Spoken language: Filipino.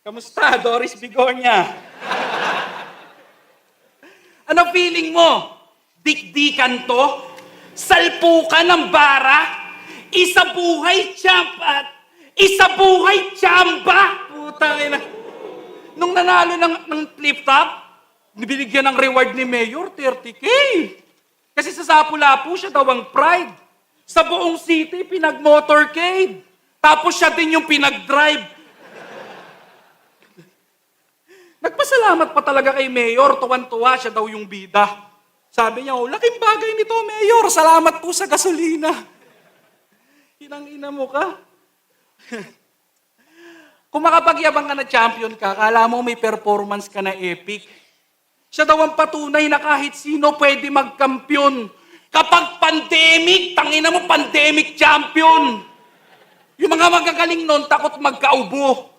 Kamusta, Doris Bigornia? Ano feeling mo? Dikdikan to? Salpukan ng bara? Isa buhay champ at isa buhay chamba? Putang ina. Nung nanalo ng flip top, binigyan ng reward ni Mayor, 30K. Kasi sa Sapu-Lapu siya daw ang pride. Sa buong city, pinag-motorcade. Tapos siya din yung pinag-drive. Nagpasalamat pa talaga kay Mayor, tuwan-tuwa siya daw yung bida. Sabi niya, oh, laking bagay nito, Mayor, salamat po sa gasolina. Inang-ina mo ka. Kung makapagyabang ka na champion ka, kala mo may performance ka na epic. Siya daw ang patunay na kahit sino pwede magkampiyon. Kapag pandemic, tangina mo, pandemic champion. Yung mga magagaling nun, takot magkaubo.